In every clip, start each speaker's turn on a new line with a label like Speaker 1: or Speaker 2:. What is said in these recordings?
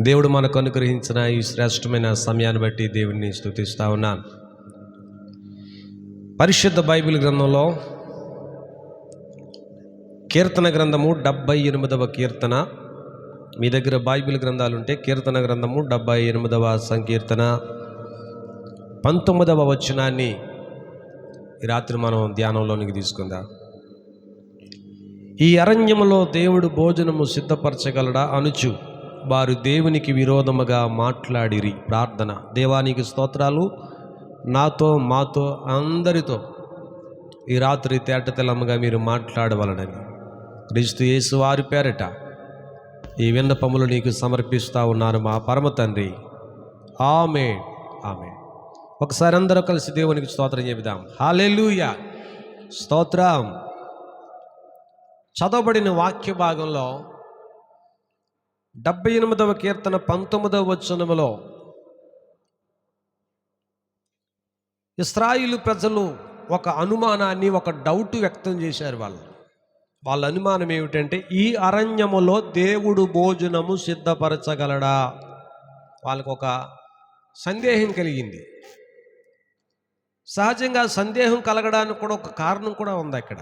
Speaker 1: దేవుడు మనకు అనుగ్రహించిన ఈ శ్రేష్టమైన సమయాన్ని బట్టి దేవుడిని స్తుతిస్తా ఉన్నాను. పరిశుద్ధ బైబిల్ గ్రంథంలో కీర్తన గ్రంథము 78వ కీర్తన, మీ దగ్గర బైబిల్ గ్రంథాలు ఉంటే కీర్తన గ్రంథము 78వ సంకీర్తన 19వ వచనాన్ని ఈ రాత్రి మనం ధ్యానంలోనికి తీసుకుందాం. ఈ అరణ్యములో దేవుడు భోజనము సిద్ధపరచగలడా అనుచు వారు దేవునికి విరోధముగా మాట్లాడిరి. ప్రార్థన. దేవానికి స్తోత్రాలు. నాతో మాతో అందరితో ఈ రాత్రి తేటతెల్లముగా మీరు మాట్లాడవలనని క్రీస్తు యేసు వారి పేరట ఈ విన్నపములు నీకు సమర్పిస్తూ ఉన్నారు మా పరమ తండ్రి. ఆమేన్, ఆమేన్. ఒకసారి అందరూ కలిసి దేవునికి స్తోత్రం చెబుదాం. హల్లెలూయా, స్తోత్రం. చదవబడిన వాక్య భాగంలో 78వ కీర్తన 19వ వచనములో ఇశ్రాయేలు ప్రజలు ఒక అనుమానాన్ని, ఒక డౌట్ వ్యక్తం చేశారు. వాళ్ళ అనుమానం ఏమిటంటే, ఈ అరణ్యములో దేవుడు భోజనము సిద్ధపరచగలడా? వాళ్ళకు ఒక సందేహం కలిగింది. సహజంగా సందేహం కలగడానికి కూడా ఒక కారణం కూడా ఉంది అక్కడ.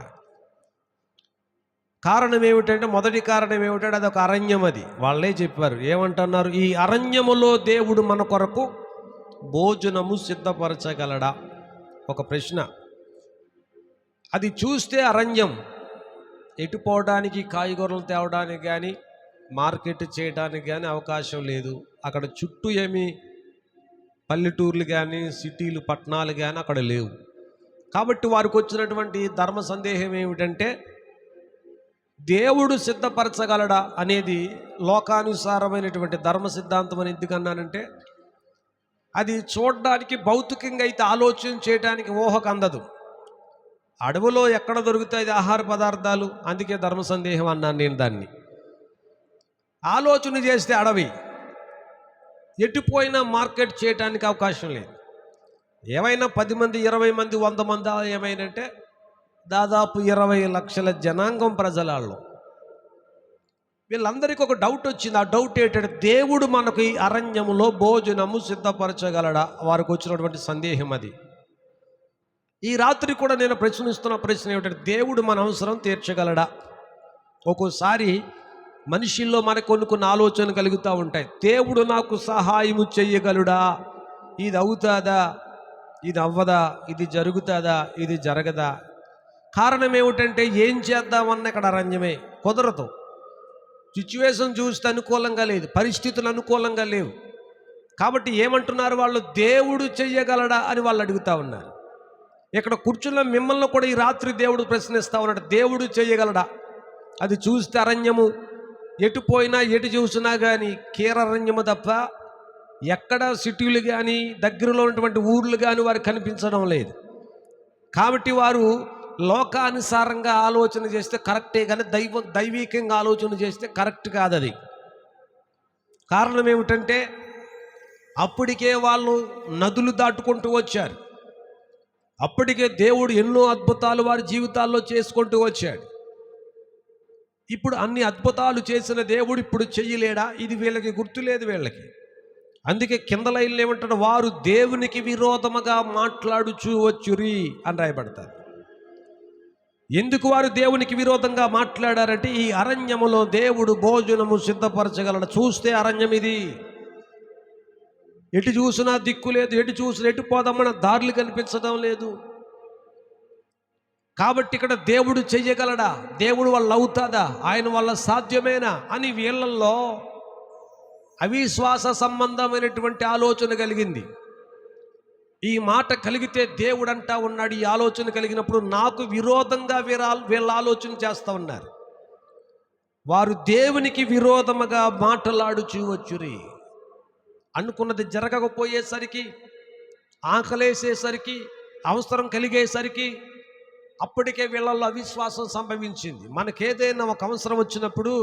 Speaker 1: కారణం ఏమిటంటే, మొదటి కారణం ఏమిటంటే అది ఒక అరణ్యం. అది వాళ్ళే చెప్పారు. ఏమంటున్నారు? ఈ అరణ్యములో దేవుడు మన కొరకు భోజనము సిద్ధపరచగలడా? ఒక ప్రశ్న. అది చూస్తే అరణ్యం, ఎటుపోవడానికి, కాయగూరలు తేవడానికి కానీ మార్కెట్ చేయడానికి కానీ అవకాశం లేదు. అక్కడ చుట్టూ ఏమి పల్లెటూర్లు కానీ సిటీలు పట్టణాలు కానీ అక్కడ లేవు. కాబట్టి వారికి వచ్చినటువంటి ధర్మ సందేహం ఏమిటంటే, దేవుడు సిద్ధపరచగలడా అనేది లోకానుసారమైనటువంటి ధర్మ సిద్ధాంతం అని ఎందుకన్నానంటే, అది చూడడానికి భౌతికంగా అయితే ఆలోచన చేయడానికి ఊహకు అందదు. అడవిలో ఎక్కడ దొరుకుతాయి ఆహార పదార్థాలు? అందుకే ధర్మ సందేహం అన్నాను నేను దాన్ని. ఆలోచన చేస్తే అడవి, ఎటుపోయినా మార్కెట్ చేయడానికి అవకాశం లేదు. ఏమైనా 10 మంది 20 మంది 100 మంది ఏమైనంటే దాదాపు 20 లక్షల జనాంగం ప్రజలలో. వీళ్ళందరికీ ఒక డౌట్ వచ్చింది. ఆ డౌట్ ఏంటంటే, దేవుడు మనకు ఈ అరణ్యములో భోజనము సిద్ధపరచగలడా? వారికి వచ్చినటువంటి సందేహం అది. ఈ రాత్రి కూడా నేను ప్రశ్నిస్తున్న ప్రశ్న ఏమిటంటే, దేవుడు మన అవసరం తీర్చగలడా? ఒక్కోసారి మనిషిల్లో మనకు కొన్ని ఆలోచనలు కలుగుతూ ఉంటాయి. దేవుడు నాకు సహాయము చెయ్యగలడా? ఇది అవుతుందా, ఇది అవ్వదా, ఇది జరుగుతుందా, ఇది జరగదా? కారణం ఏమిటంటే, ఏం చేద్దామన్న ఇక్కడ అరణ్యమే, కుదరదు. సిచ్యువేషన్ చూస్తే అనుకూలంగా లేదు, పరిస్థితులు అనుకూలంగా లేవు. కాబట్టి ఏమంటున్నారు వాళ్ళు? దేవుడు చెయ్యగలడా అని వాళ్ళు అడుగుతూ ఉన్నారు. ఇక్కడ కూర్చున్న మిమ్మల్ని కూడా ఈ రాత్రి దేవుడు ప్రశ్నిస్తూ ఉన్నాడు. దేవుడు చెయ్యగలడా? అది చూస్తే అరణ్యము, ఎటు పోయినా ఎటు చూసినా కానీ కీరరణ్యము తప్ప ఎక్కడ సిటీలు కానీ దగ్గరలో ఉన్నటువంటి ఊర్లు కానీ వారికి కనిపించడం లేదు. కాబట్టి వారు లోకానుసారంగా ఆలోచన చేస్తే కరెక్టే, కానీ దైవికంగా ఆలోచన చేస్తే కరెక్ట్ కాదు అది. కారణం ఏమిటంటే, అప్పటికే వాళ్ళు నదులు దాటుకుంటూ వచ్చారు. అప్పటికే దేవుడు ఎన్నో అద్భుతాలు వారి జీవితాల్లో చేసుకుంటూ వచ్చాడు. ఇప్పుడు అన్ని అద్భుతాలు చేసిన దేవుడు ఇప్పుడు చెయ్యలేడా? ఇది వీళ్ళకి గుర్తులేదు వీళ్ళకి. అందుకే కింద లైన్లు ఏమంటారు? వారు దేవునికి విరోధముగా మాట్లాడుచూ వచ్చురి అని రాయబడతారు. ఎందుకు వారు దేవునికి విరోధంగా మాట్లాడారంటే, ఈ అరణ్యములో దేవుడు భోజనము సిద్ధపరచగలడు. చూస్తే అరణ్యం ఇది, ఎటు చూసినా దిక్కు లేదు, ఎటు చూసినా ఎటు పోదామన్న దారులు కనిపించడం లేదు. కాబట్టి ఇక్కడ దేవుడు చెయ్యగలడా? దేవుడు వల్ల అవుతుందా? ఆయన వల్ల సాధ్యమేనా అని వీళ్ళల్లో అవిశ్వాస సంబంధమైనటువంటి ఆలోచన కలిగింది. ఈ మాట కలిగితే దేవుడు అంటా ఉన్నాడు, ఈ ఆలోచన కలిగినప్పుడు నాకు విరోధంగా వీళ్ళ ఆలోచన చేస్తూ ఉన్నారు. వారు దేవునికి విరోధముగా మాటలాడుచూ వచ్చురి. అనుకున్నది జరగకపోయేసరికి, ఆకలేసేసరికి, అవసరం కలిగేసరికి అప్పటికే వీళ్ళల్లో అవిశ్వాసం సంభవించింది. మనకేదైనా ఒక అవసరం వచ్చినప్పుడు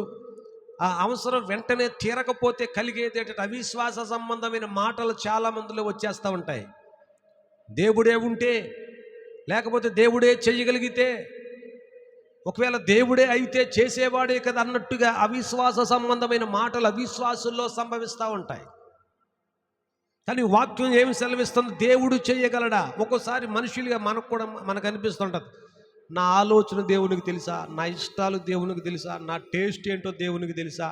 Speaker 1: ఆ అవసరం వెంటనే తీరకపోతే కలిగేది అవిశ్వాస సంబంధమైన మాటలు చాలా మందిలో వచ్చేస్తూ ఉంటాయి. దేవుడే ఉంటే, లేకపోతే దేవుడే చెయ్యగలిగితే, ఒకవేళ దేవుడే అయితే చేసేవాడే కదా అన్నట్టుగా అవిశ్వాస సంబంధమైన మాటలు అవిశ్వాసుల్లో సంభవిస్తూ ఉంటాయి. కానీ వాక్యం ఏమి సెలవిస్తుంది? దేవుడు చేయగలడా? ఒక్కోసారి మనుషులుగా మనకు అనిపిస్తుంటుంది, నా ఆలోచన దేవునికి తెలుసా, నా ఇష్టాలు దేవునికి తెలుసా, నా టేస్ట్ ఏంటో దేవునికి తెలుసా,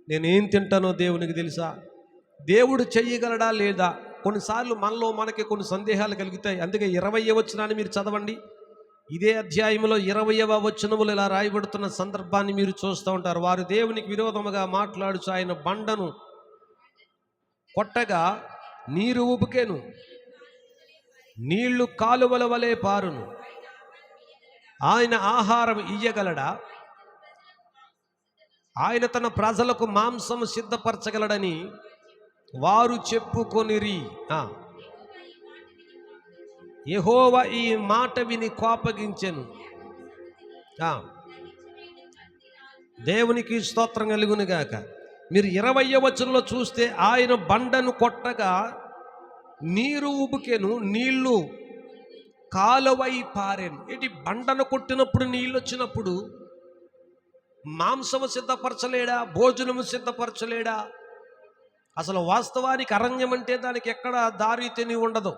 Speaker 1: నేనేం తింటానో దేవునికి తెలుసా? దేవుడు చెయ్యగలడా లేదా? కొన్నిసార్లు మనకి కొన్ని సందేహాలు కలుగుతాయి. అందుకే 20వ వచనాన్ని మీరు చదవండి. ఇదే అధ్యాయంలో 20వ వచనములు ఇలా రాయబడుతున్న సందర్భాన్ని మీరు చూస్తూ ఉంటారు. వారు దేవునికి విరోధముగా మాట్లాడుచు ఆయన బండను కొట్టగా నీరు ఉబుకెను, నీళ్లు కాలువల వలె పారును. ఆయన ఆహారం ఇయ్యగలడా? ఆయన తన ప్రజలకు మాంసము సిద్ధపరచగలడని వారు చెప్పుకొనిరి. యెహోవా ఈ మాట విని కోపగించెను. దేవునికి స్తోత్రం కలుగును గాక. మీరు 20వ వచనంలో చూస్తే ఆయన బండను కొట్టగా నీరు ఉబుకెను, నీళ్లు కాలువై పారెను. ఏంటి, బండను కొట్టినప్పుడు నీళ్ళు వచ్చినప్పుడు మాంసము సిద్ధపరచలేడా? భోజనము సిద్ధపరచలేడా? అసలు వాస్తవానికి అరణ్యం అంటే దానికి ఎక్కడ దారి తెని ఉండదు,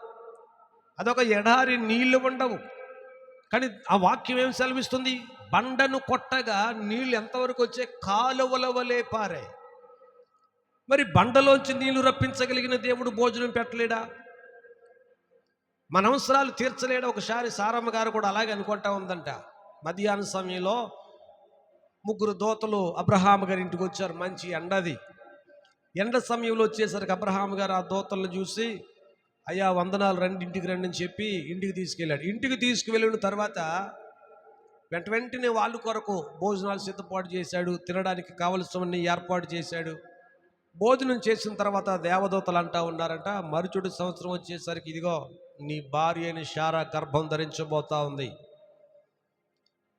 Speaker 1: అదొక ఎడారి, నీళ్లు ఉండవు. కానీ ఆ వాక్యం ఏం సెలవిస్తుంది? బండను కొట్టగా నీళ్ళు ఎంతవరకు వచ్చే? కాలువల వలె పారే. మరి బండలోంచి నీళ్లు రప్పించగలిగిన దేవుడు భోజనం పెట్టలేడా? మన అవసరాలు తీర్చలేడా? ఒకసారి సారమ్మ గారు కూడా అలాగే అనుకుంటా ఉందంట. మధ్యాహ్న సమయంలో 3 దూతలు అబ్రహాం గారి ఇంటికి వచ్చారు. మంచి ఎండది. ఎండ సమయంలో వచ్చేసరికి అబ్రహాం గారు ఆ దూతలను చూసి, అయ్యా వందనాలు, రండి ఇంటికి రండి అని చెప్పి ఇంటికి తీసుకెళ్ళాడు. ఇంటికి తీసుకువెళ్ళిన తర్వాత వెంటనే వాళ్ళ కొరకు భోజనాలు సిద్ధపాటు చేశాడు, తినడానికి కావలసినవన్నీ ఏర్పాటు చేశాడు. భోజనం చేసిన తర్వాత దేవదూతలు అంటా ఉన్నారంట, మరుచుడు సంవత్సరం వచ్చేసరికి ఇదిగో నీ భార్య అయిన శారా గర్భం ధరించబోతా ఉంది,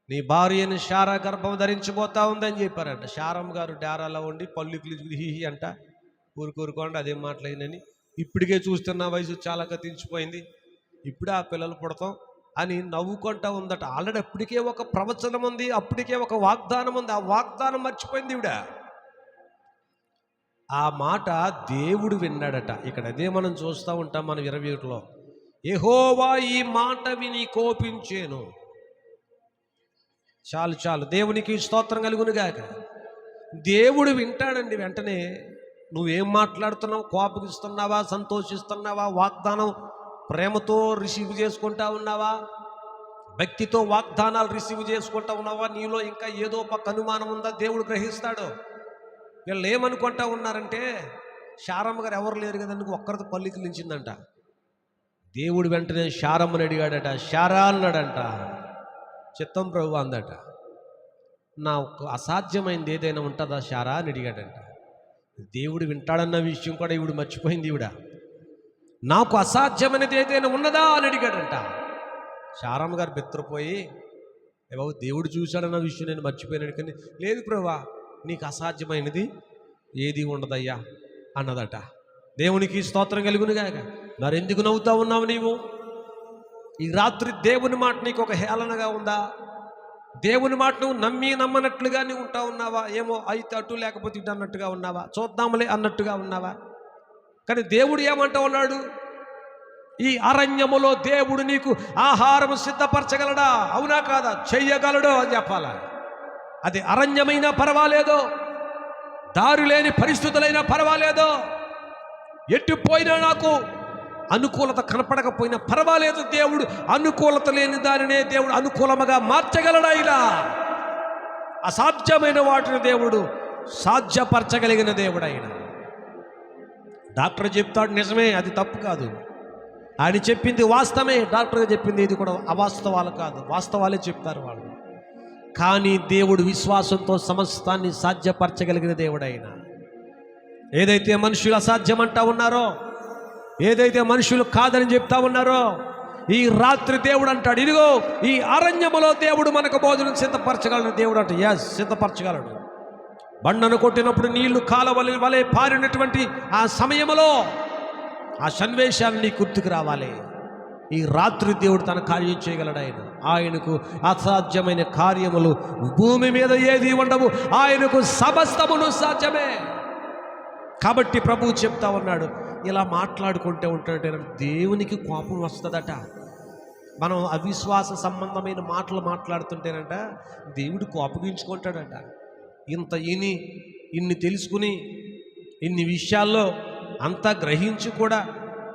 Speaker 1: నీ భార్య అయిన శారా గర్భం ధరించబోతా ఉంది అని చెప్పారంట. శారమ్మ గారు డేరాలో ఉండి పళ్ళుకి హిహి అంట, ఊరుకోండి అదేం మాట్లాడిందని, ఇప్పటికే చూస్తున్న వయసు చాలా గతించిపోయింది, ఇప్పుడే ఆ పిల్లలు పుడతాం అని నవ్వుకుంటా ఉందట. ఆల్రెడీ అప్పటికే ఒక ప్రవచనం ఉంది, అప్పటికే ఒక వాగ్దానం ఉంది. ఆ వాగ్దానం మర్చిపోయింది ఈవిడ. ఆ మాట దేవుడు విన్నాడట. ఇక్కడ అదే మనం చూస్తూ ఉంటాం. మనం 21లో యెహోవా ఈ మాట విని కోపించేను. చాలు దేవునికి స్తోత్రం కలుగును గాక. దేవుడు వింటాడండి. వెంటనే నువ్వేం మాట్లాడుతున్నావు? కోపగిస్తున్నావా, సంతోషిస్తున్నావా, వాగ్దానం ప్రేమతో రిసీవ్ చేసుకుంటా ఉన్నావా, భక్తితో వాగ్దానాలు రిసీవ్ చేసుకుంటా ఉన్నావా, నీలో ఇంకా ఏదో ఒక అనుమానం ఉందా? దేవుడు గ్రహిస్తాడు. వీళ్ళు ఏమనుకుంటా ఉన్నారంటే, శారమ్మ గారు ఎవరు లేరు కదండి, ఒక్కరితో పల్లికిలించిందంట. దేవుడు వెంటనే శారమ్మని అడిగాడట. శారా అన్నాడంట. చిత్తం ప్రభు అందట. నాకు అసాధ్యమైంది ఏదైనా ఉంటుందా శారా అని అడిగాడంట. దేవుడు వింటాడన్న విషయం కూడా ఈవిడ మర్చిపోయింది. ఈవిడ నాకు అసాధ్యమైనది ఏదైనా ఉన్నదా అని అడిగాడంట. శారమ్మ గారు బెత్తరపోయి, ఏ బాబు దేవుడు చూశాడన్న విషయం నేను మర్చిపోయినాడు, కానీ లేదు ప్రభువా, నీకు అసాధ్యమైనది ఏది ఉండదయ్యా అన్నదట. దేవునికి స్తోత్రం కలుగునుగాక. మరెందుకు నవ్వుతా ఉన్నావు నీవు? ఈ రాత్రి దేవుని మాట నీకు ఒక హేళనగా ఉందా? దేవుని మాట నువ్వు నమ్మనట్లుగా నువ్వు ఉంటా ఉన్నావా? ఏమో అయితే అటు లేకపోతే ఇటు అన్నట్టుగా ఉన్నావా? చూద్దాంలే అన్నట్టుగా ఉన్నావా? కానీ దేవుడు ఏమంటా ఉన్నాడు? ఈ అరణ్యములో దేవుడు నీకు ఆహారం సిద్ధపరచగలడా? అవునా కాదా? చెయ్యగలడు అని చెప్పాలా. అది అరణ్యమైనా పర్వాలేదో, దారి లేని పరిస్థితులైనా పర్వాలేదో, ఎట్టిపోయినా నాకు అనుకూలత కనపడకపోయినా పర్వాలేదు, దేవుడు అనుకూలత లేని దానినే దేవుడు అనుకూలముగా మార్చగలడా? ఇలా అసాధ్యమైన వాటిని దేవుడు సాధ్యపరచగలిగిన దేవుడు ఆయన. డాక్టర్ చెప్తాడు, నిజమే, అది తప్పు కాదు. ఆయన చెప్పింది వాస్తవమే, డాక్టర్గా చెప్పింది ఇది కూడా అవాస్తవాలు కాదు, వాస్తవాలే చెప్తారు వాళ్ళు. కానీ దేవుడు విశ్వాసంతో సమస్తాన్ని సాధ్యపరచగలిగిన దేవుడు ఆయన. ఏదైతే మనుషులు అసాధ్యమంటా ఉన్నారో, ఏదైతే మనుషులు కాదని చెప్తా ఉన్నారో, ఈ రాత్రి దేవుడు అంటాడు, ఇదిగో ఈ అరణ్యములో దేవుడు మనకు భోజనం సిద్ధపరచగలడు. దేవుడు అంటే ఎస్, సిద్ధపరచగలడు. బండను కొట్టినప్పుడు నీళ్లు కాలవలి వలె పారినటువంటి ఆ సమయంలో ఆ సన్నివేశాన్ని గుర్తుకు రావాలి. ఈ రాత్రి దేవుడు తన కార్యం చేయగలడు. ఆయన ఆయనకు అసాధ్యమైన కార్యములు భూమి మీద ఏది ఉండవు, ఆయనకు సమస్తమును సాధ్యమే. కాబట్టి ప్రభువు చెప్తా ఉన్నాడు, ఇలా మాట్లాడుకుంటూ ఉంటాడంటే దేవునికి కోపం వస్తుందట. మనం అవిశ్వాస సంబంధమైన మాటలు మాట్లాడుతుంటేనంట దేవుడు కోపగించుకుంటాడట. ఇన్ని తెలుసుకుని ఇన్ని విషయాల్లో అంతా గ్రహించి కూడా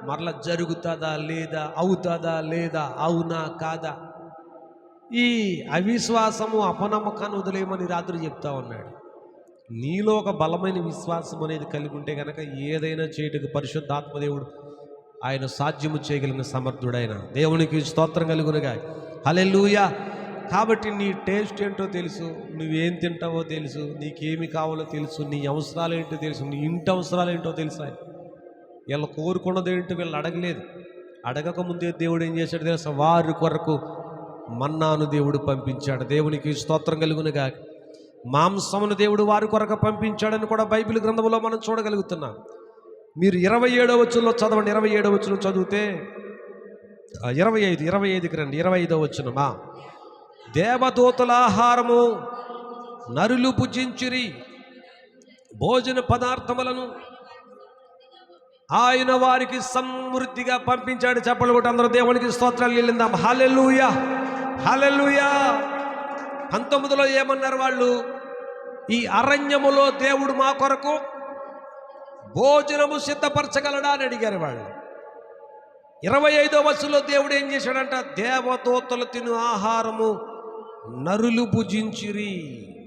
Speaker 1: మరలా జరుగుతుందా లేదా, అవుతుందా లేదా, అవునా కాదా, ఈ అవిశ్వాసము అపనమ్మకాన్ని వదిలేయమని రాత్రి చెప్తా ఉన్నాడు. నీలో ఒక బలమైన విశ్వాసం అనేది కలిగి ఉంటే కనుక ఏదైనా చేయటకు పరిశుద్ధాత్మదేవుడు ఆయన సాధ్యము చేయగలిగిన సమర్థుడైన దేవునికి స్తోత్రం కలుగునుగా. హల్లెలూయా. కాబట్టి నీ టేస్ట్ ఏంటో తెలుసు, నువ్వేం తింటావో తెలుసు, నీకేమి కావాలో తెలుసు, నీ అవసరాలు ఏంటో తెలుసు, నీ ఇంటి అవసరాలు ఏంటో తెలుసు. ఆయన వీళ్ళు కోరుకున్నది ఏంటో వీళ్ళు అడగలేదు. అడగక ముందే దేవుడు ఏం చేశాడు తెలుసా? వారి కొరకు మన్నాను దేవుడు పంపించాడు. దేవునికి స్తోత్రం కలుగునుగా. మాంసమును దేవుడు వారి కొరకు పంపించాడని కూడా బైబిల్ గ్రంథంలో మనం చూడగలుగుతున్నాం. మీరు 27వ వచనంలో చదవండి. 27వ వచనం చదివితే 25కి రండి. 25వ వచనమా, దేవదూతల ఆహారము నరులు భుజించిరి, భోజన పదార్థములను ఆయన వారికి సమృద్ధిగా పంపించాడు. చెప్పలు కూడా అందరూ దేవునికి స్తోత్రాలు చెల్లిందాం. హల్లెలూయా, హల్లెలూయా. 19లో ఏమన్నారు వాళ్ళు? ఈ అరణ్యములో దేవుడు మా కొరకు భోజనము సిద్ధపరచగలడా అని అడిగారు వాళ్ళు. 25వ వచనంలో దేవుడు ఏం చేశాడంట? దేవదూతలు తిను ఆహారము నరులు భుజించిరి,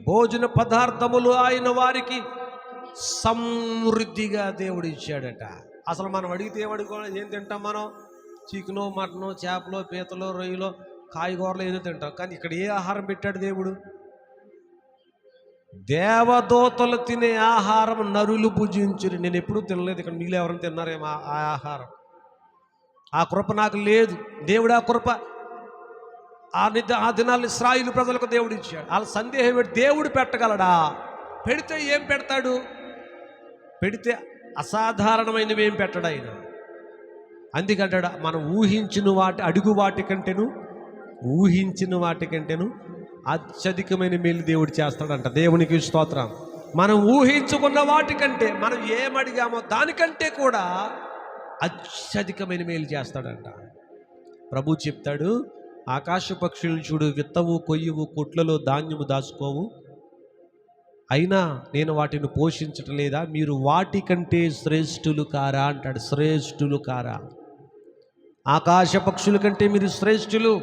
Speaker 1: భోజన పదార్థములు ఆయన వారికి సమృద్ధిగా దేవుడు ఇచ్చాడట. అసలు మనం అడిగితే ఏం తింటాం మనం? చికెను, మటను, చేపలు, పీతలు, రొయ్యలు, కాయగూరలు ఏదో తింటాం. కానీ ఇక్కడ ఏ ఆహారం పెట్టాడు దేవుడు? దేవదూతలు తినే ఆహారం నరులు భుజించిరి. నేను ఎప్పుడూ తినలేదు. ఇక్కడ మిగిలి ఎవరైనా తిన్నారేమో ఆ ఆహారం? ఆ కృప నాకు లేదు. దేవుడు ఆ కృప ఆ దినాలు ఇశ్రాయేలు ప్రజలకు దేవుడు ఇచ్చాడు. వాళ్ళ సందేహం ఏంటి? దేవుడు పెట్టగలడా? పెడితే ఏం పెడతాడు? పెడితే అసాధారణమైనవి ఏం పెట్టడు ఆయన. అందుకంటాడు, మనం ఊహించిన అడుగు వాటికంటేను అత్యధికమైన మేలు దేవుడు చేస్తాడంట. దేవునికి స్తోత్రం. మనం ఊహించుకున్న వాటికంటే, మనం ఏమడిగామో దానికంటే కూడా అత్యధికమైన మేలు చేస్తాడంట. ప్రభు చెప్తాడు, ఆకాశ పక్షులు చూడు, విత్తవు, కొయ్యవు, కొట్లలో ధాన్యము దాచుకోవు, అయినా నేను వాటిని పోషించటం లేదా? మీరు వాటికంటే శ్రేష్ఠులు కారా అంటాడు. శ్రేష్ఠులు కారా? ఆకాశ పక్షుల కంటే మీరు శ్రేష్ఠులు,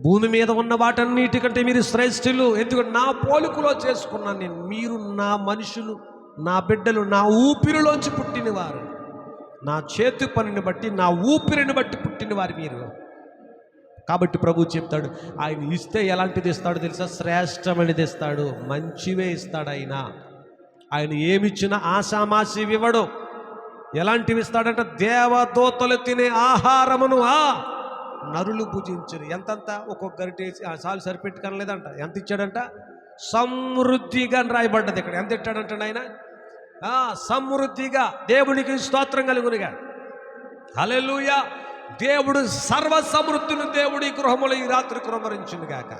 Speaker 1: భూమి మీద ఉన్న వాటన్నిటికంటే మీరు శ్రేష్ఠులు. ఎందుకంటే నా పోలికలో చేసుకున్నాను నేను. మీరు నా మనుషులు, నా బిడ్డలు, నా ఊపిరిలోంచి పుట్టినవారు, నా చేతి పనిని బట్టి, నా ఊపిరిని బట్టి పుట్టినవారు మీరు. కాబట్టి ప్రభు చెప్తాడు, ఆయన ఇస్తే ఎలాంటిది ఇస్తాడో తెలుసా? శ్రేష్టమైనది ఇస్తాడు, మంచివే ఇస్తాడు. ఆయన ఏమిచ్చినా ఆశామాసి ఇవ్వడు. ఎలాంటివి ఇస్తాడంట? దేవదూతలు తినే ఆహారమును నరులు భుజించరు. ఎంతంత? ఒక్కొక్క గరిటేసి సాలు సరిపెట్టుకనలేదంట. ఎంత ఇచ్చాడంట? సమృద్ధిగా అని రాయబడ్డది ఇక్కడ. ఎంత ఇచ్చాడంట ఆయన? సమృద్ధిగా. దేవునికి స్తోత్రం కలుగునుగా. హల్లెలూయా. దేవుడు సర్వ సమృద్ధిని దేవుడి గృహములు ఈ రాత్రి కుమ్మరించును గాక.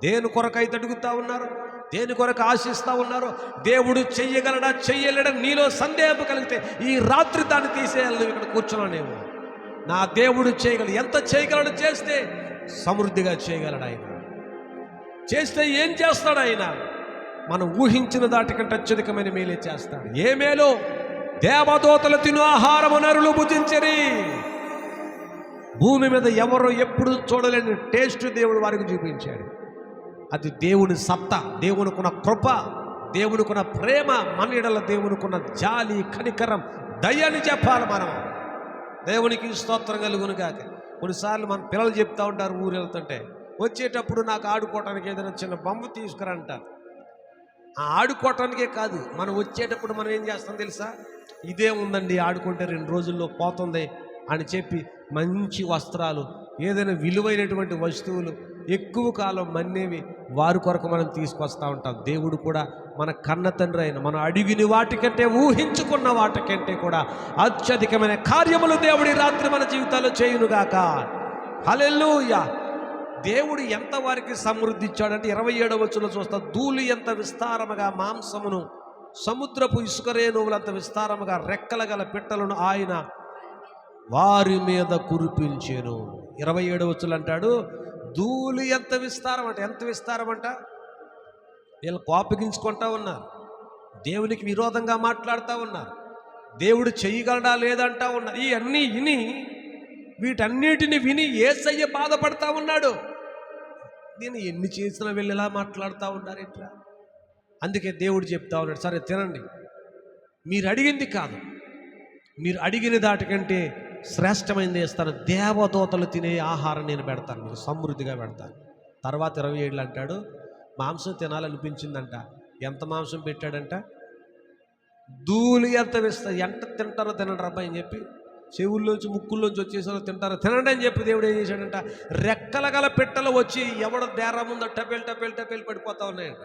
Speaker 1: దేని కొరకైతే అడుగుతా ఉన్నారు, దేని కొరకు ఆశిస్తూ ఉన్నారు, దేవుడు చెయ్యగలడా చెయ్యలేడా నీలో సందేహం కలిగితే ఈ రాత్రి దాన్ని తీసేయాలి. ఇక్కడ కూర్చున్నానేమో, నా దేవుడు చేయగలడు. ఎంత చేయగలడు? చేస్తే సమృద్ధిగా చేయగలడు ఆయన. చేస్తే ఏం చేస్తాడు ఆయన? మనం ఊహించిన దాటికంటే అత్యధికమైన మేలే చేస్తాడు. ఏ మేలో? దేవదూతలు తిను ఆహారము నరులు భుజించరి. భూమి మీద ఎవరు ఎప్పుడు చూడలేని టేస్ట్ దేవుడు వారికి చూపించాడు. అది దేవుని సత్తా, దేవునికున్న కృప, దేవునికున్న ప్రేమ, మన ఎడల దేవునికున్న జాలి, కనికరం, దయని చెప్పాలి మనం. దేవునికి స్తోత్రం కలుగును గాక. కొన్నిసార్లు మన పిల్లలు చెప్తూ ఉంటారు, ఊరు వెళ్తుంటే, వచ్చేటప్పుడు నాకు ఆడుకోవటానికి ఏదైనా చిన్న బొమ్మ తీసుకురంటారు. ఆ ఆడుకోవటానికే కాదు, మనం వచ్చేటప్పుడు మనం ఏం చేస్తాం తెలుసా? ఇదే ఉందండి, ఆడుకుంటే 2 రోజుల్లో పోతుంది అని చెప్పి మంచి వస్త్రాలు, ఏదైనా విలువైనటువంటి వస్తువులు, ఎక్కువ కాలం మన్నేవి వారి కొరకు మనం తీసుకొస్తూ ఉంటాం. దేవుడు కూడా మన కన్న తండ్రి అయిన, మనం అడిగిన వాటికంటే, ఊహించుకున్న వాటికంటే కూడా అత్యధికమైన కార్యములు దేవుడి రాత్రి మన జీవితాల్లో చేయునుగాక. హల్లెలూయా. దేవుడు ఎంత వారికి సమృద్ధి ఇచ్చాడంటే 27వ వచనంలో చూస్తా, ధూళి ఎంత విస్తారముగా మాంసమును, సముద్రపు ఇసుక రేణువులంత విస్తారముగా రెక్కల గల పిట్టలను ఆయన వారి మీద కురిపించెను. 27వ వచనం అంటాడు, ధూళి ఎంత విస్తారం అంట. ఎంత విస్తారం అంట? వీళ్ళు కోపగించుకుంటా ఉన్నారు, దేవునికి విరోధంగా మాట్లాడుతూ ఉన్నారు, దేవుడు చేయగలడా లేదంటా ఉన్నారు. ఇవన్నీ విని, వీటన్నిటిని విని యేసయ్య బాధపడతా ఉన్నాడు. నేను ఎన్ని చేసినా వీళ్ళు ఇలా మాట్లాడుతూ ఉన్నారు ఇట్లా. అందుకే దేవుడు చెప్తా ఉన్నాడు, సరే తినండి, మీరు అడిగింది కాదు, మీరు అడిగిన దాటికంటే శ్రేష్టమైనది ఇస్తాను, దేవదూతలు తినే ఆహారం నేను పెడతాను, మీకు సమృద్ధిగా పెడతాను. తర్వాత 27 అంటాడు, మాంసం తినాలనిపించిందంట. ఎంత మాంసం పెట్టాడంట? ధూళి ఎంత ఎంత తింటారో తినండి రబ్బాయి అని చెప్పి, చెవుల్లోంచి ముక్కుల్లోంచి వచ్చేసారో తింటారో తినండి అని చెప్పి దేవుడు ఏం చేశాడంట, రెక్కల గల పిట్టలు వచ్చి ఎవడ దేరా ముందో టపేలు టపేలు టపేలు పడిపోతూ ఉన్నాయంట.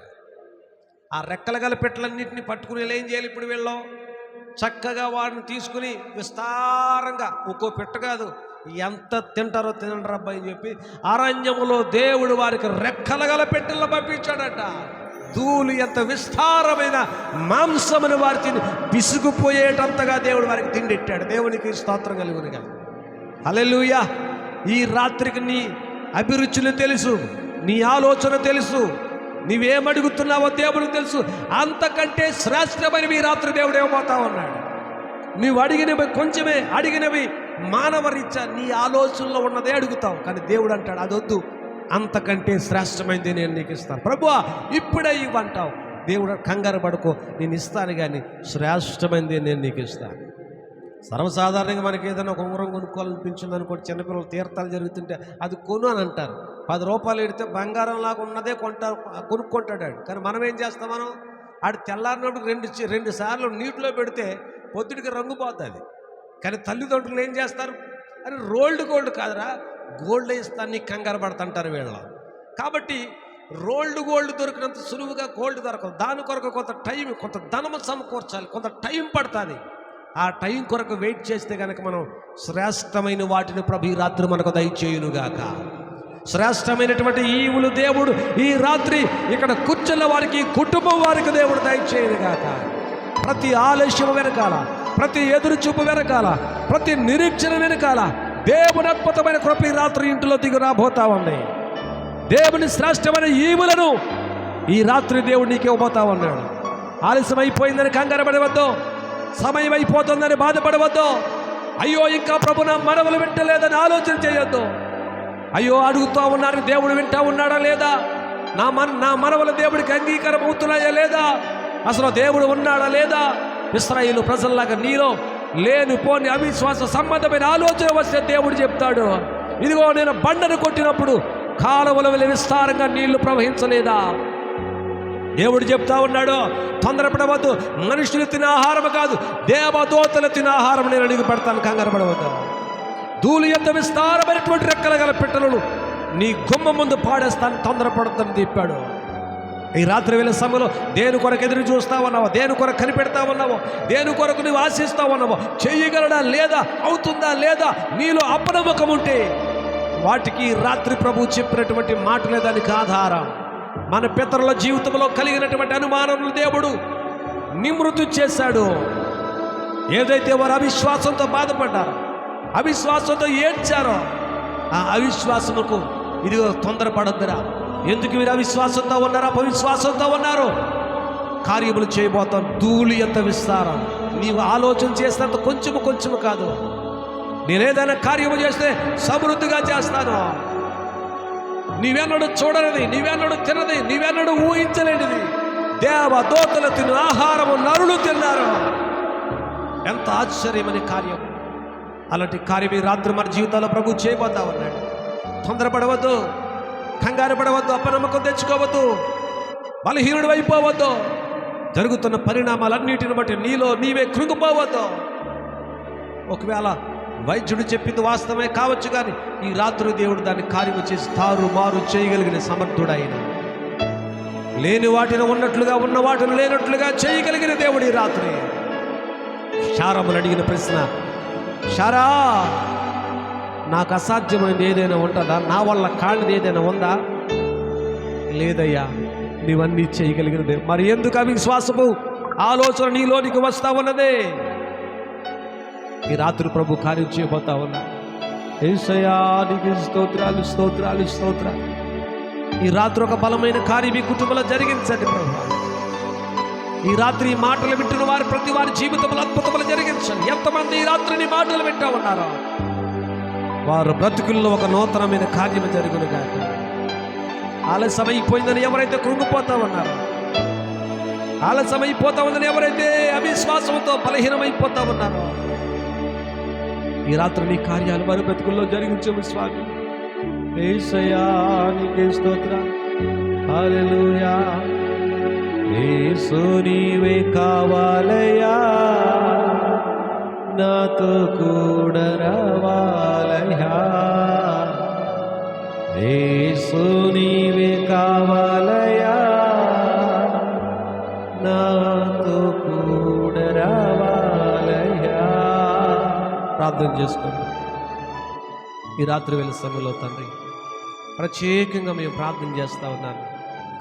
Speaker 1: ఆ రెక్కల గల పిట్టలన్నింటినీ పట్టుకుని ఏం చేయాలి ఇప్పుడు వీళ్ళు? చక్కగా వాడిని తీసుకుని విస్తారంగా, ఒక్కో పిట్ట కాదు, ఎంత తింటారో తినండి రబ్బాయి అని చెప్పి అరణ్యములో దేవుడు వారికి రెక్కల గల పిట్టలను పంపించాడట. ధూళి ఎంత విస్తారమైన మాంసమును వారి తిని విసుగుపోయేటంతగా దేవుడు వారికి తిండెట్టాడు. దేవునికి స్తోత్రం కలుగునుగా. హల్లెలూయా. ఈ రాత్రికి నీ అభిరుచులు తెలుసు, నీ ఆలోచన తెలుసు, నీవేమడుగుతున్నావో దేవునికి తెలుసు. అంతకంటే శ్రేష్టమైన ఈ రాత్రి దేవుడు ఏమవుతా ఉన్నాడు. నువ్వు అడిగినవి కొంచెమే, అడిగినవి మానవరీత్యా నీ ఆలోచనలో ఉన్నదే అడుగుతావు, కానీ దేవుడు అంటాడు అదొద్దు, అంతకంటే శ్రేష్టమైనది నేను నీకు ఇస్తాను. ప్రభువా ఇప్పుడే ఇవ్వంటావు. దేవుడు కంగారు పడుకో, నేను ఇస్తాను, కానీ శ్రేష్టమైనది నేను నీకు ఇస్తాను. సర్వసాధారణంగా మనకి ఏదైనా ఒక ఉంగరం కొనుక్కోవాలనిపించింది అనుకోండి, చిన్నపిల్లలు తీర్థాలు జరుగుతుంటే అది కొను అని అంటారు. 10 రూపాయలు ఎడితే బంగారం లాగా ఉన్నదే కొనుక్కుంటాడు ఆడు. కానీ మనం ఏం చేస్తాం? మనం ఆడు తెల్లారినప్పుడు రెండు సార్లు నీటిలో పెడితే పొద్దుడికి రంగు పోతుంది. కానీ తల్లిదండ్రులు ఏం చేస్తారు? అని రోల్డ్ గోల్డ్ కాదురా, గోల్డ్ ఇస్తాను నీకు కంగారు పడుతుంటారు వీళ్ళ. కాబట్టి రోల్డ్ గోల్డ్ దొరికినంత సులువుగా గోల్డ్ దొరకదు. దాని కొరకు కొంత ధనము సమకూర్చాలి, కొంత టైం పడుతుంది. ఆ టైం కొరకు వెయిట్ చేస్తే కనుక మనం శ్రేష్టమైన వాటిని ప్రభు ఈ రాత్రి మనకు దయచేయునుగాక. శ్రేష్టమైనటువంటి ఈవులు దేవుడు ఈ రాత్రి ఇక్కడ కూర్చున్న వారికి, కుటుంబం వారికి దేవుడు దయచేయునుగాక. ప్రతి ఆలస్యం వెనకాల, ప్రతి ఎదురు చూపు వెనకాల, ప్రతి నిరీక్షణ వెనకాల దేవుని అద్భుతమైన కృప ఈ రాత్రి ఇంటిలో దిగు రాబోతా ఉంది. దేవుని శ్రేష్టమైన ఈవులను ఈ రాత్రి దేవుడు నీకు ఇవ్వబోతా ఉన్నాడు. ఆలస్యం అయిపోయిందని కంగారు పడవద్దు, సమయం అయిపోతుందని బాధపడవద్దు. అయ్యో ఇంకా ప్రభు నా మనవలు వింటలేదని ఆలోచన చేయొద్దు. అయ్యో అడుగుతూ ఉన్నారు, దేవుడు వింటా ఉన్నాడా లేదా, నా మనవలు దేవుడికి అంగీకారం అవుతున్నాయా లేదా, అసలు దేవుడు ఉన్నాడా లేదా. ఇశ్రాయేలు ప్రజల్లాగా నీలో లేనిపోని అవిశ్వాస సంబంధమైన ఆలోచన వస్తే దేవుడు చెప్తాడు, ఇదిగో నేను బండను కొట్టినప్పుడు కాలువల వలె విస్తారంగా నీళ్లు ప్రవహించలేదా. దేవుడు చెప్తా ఉన్నాడు, తొందరపడవద్దు, మనుషులు తినే ఆహారం కాదు, దేవదూతలు తినే ఆహారం నేను అడిగి పెడతాను, కంగారు పడవద్దు. ధూళి ఎంత విస్తారమైనటువంటి రెక్కల గల పిట్టలను నీ గుమ్మ ముందు పాడేస్తాను, తొందరపడతాను చెప్పాడు. ఈ రాత్రి వేళ సమయంలో దేని కొరకు ఎదురు చూస్తా ఉన్నావో, దేని కొరకు కనిపెడతా ఉన్నావో, దేని కొరకు నువ్వు ఆశిస్తా ఉన్నావో, చేయగలడా లేదా, అవుతుందా లేదా, నీలో అపనమ్మకం ఉంటే వాటికి రాత్రి ప్రభు చెప్పినటువంటి మాటలే దానికి ఆధారం. మన పితరుల జీవితంలో కలిగినటువంటి అనుమానములు దేవుడు నిమృతి చేశాడు. ఏదైతే వారు అవిశ్వాసంతో బాధపడ్డారో, అవిశ్వాసంతో ఏడ్చారో, ఆ అవిశ్వాసముకు ఇదిగో తొందరపడొద్దురా. ఎందుకు మీరు అవిశ్వాసంతో ఉన్నారో, అపవిశ్వాసంతో ఉన్నారు, కార్యములు చేయబోతాం. ధూళి ఎంత విస్తారం, నీవు ఆలోచన చేసినంత కొంచెము కాదు. నేనేదైనా కార్యము చేస్తే సమృద్ధిగా చేస్తాను. నీవెన్నడు చూడనిది, నీవెన్నడు తినది, నీవెన్నడు ఊహించలేనిది దేవదూతలు తిన్న ఆహారము నరులు తిన్నారు. ఎంత ఆశ్చర్యమని కార్యం. అలాంటి కార్యం ఈ రాత్రి మన జీవితాల్లో ప్రభు చేయబోతా ఉన్నాడు. తొందరపడవద్దు, కంగారు పడవద్దు, అపనమ్మకం తెచ్చుకోవద్దు, బలహీనుడు అయిపోవద్దు. జరుగుతున్న పరిణామాలన్నిటిని బట్టి నీలో నీవే కృంగిపోవద్దు. ఒకవేళ వైద్యుడు చెప్పింది వాస్తవమే కావచ్చు, కానీ ఈ రాత్రి దేవుడు దాన్ని కార్యము చేసి తారుమారు చేయగలిగిన సమర్థుడైన, లేని వాటిని ఉన్నట్లుగా, ఉన్న వాటిని లేనట్లుగా చేయగలిగిన దేవుడు ఈ రాత్రి. శారమును అడిగిన ప్రశ్న, శారా నాకు అసాధ్యమైనది ఏదైనా ఉంటుందా? నా వల్ల కానిది ఏదైనా ఉందా? లేదయ్యా, నీవన్నీ చేయగలిగినదే. మరి ఎందుకు అవిశ్వాసపు ఆలోచన నీలోనికి వస్తా ఉన్నదే? ఈ రాత్రి ప్రభు కార్యం చేయబోతా ఉన్నా. యేసయ్యా నీకు స్తోత్రాలు, స్తోత్రాలు, స్తోత్రాలు. ఈ రాత్రి ఒక బలమైన కార్యం మీ కుటుంబంలో జరిగించండి ప్రభు. ఈ రాత్రి ఈ మాటలు వింటున్న వారు ప్రతి వారి జీవితంలో అద్భుతములు జరిగించండి. ఎంతమంది ఈ రాత్రి నీ మాటలు వింటా ఉన్నారో వారు బ్రతుకుల్లో ఒక నూతనమైన కార్యము జరుగును గాక. ఆలస్యం అయిపోయిందని ఎవరైతే కృంగిపోతా ఉన్నారో, ఆలస్యం అయిపోతా ఉందని ఎవరైతే అవిశ్వాసంతో బలహీనమైపోతా ఉన్నారో, ఈ రాత్రి నీ కార్యాలు వారి బ్రతుకుల్లో జరిగించము స్వామి. యేసయ్యా నీకే స్తోత్రాలు. హల్లెలూయా. యేసు నీవే కావాలయ్యా, నాతో కూడా రావాలయ్యా. యేసు నీవే కావాలయ్యా, నాతో కూడా రావాలయ్యా. ప్రార్థన చేసుకోండి. ఈ రాత్రి వేళ సమయంలో తండ్రి ప్రత్యేకంగా మేము ప్రార్థన చేస్తా ఉన్నాను.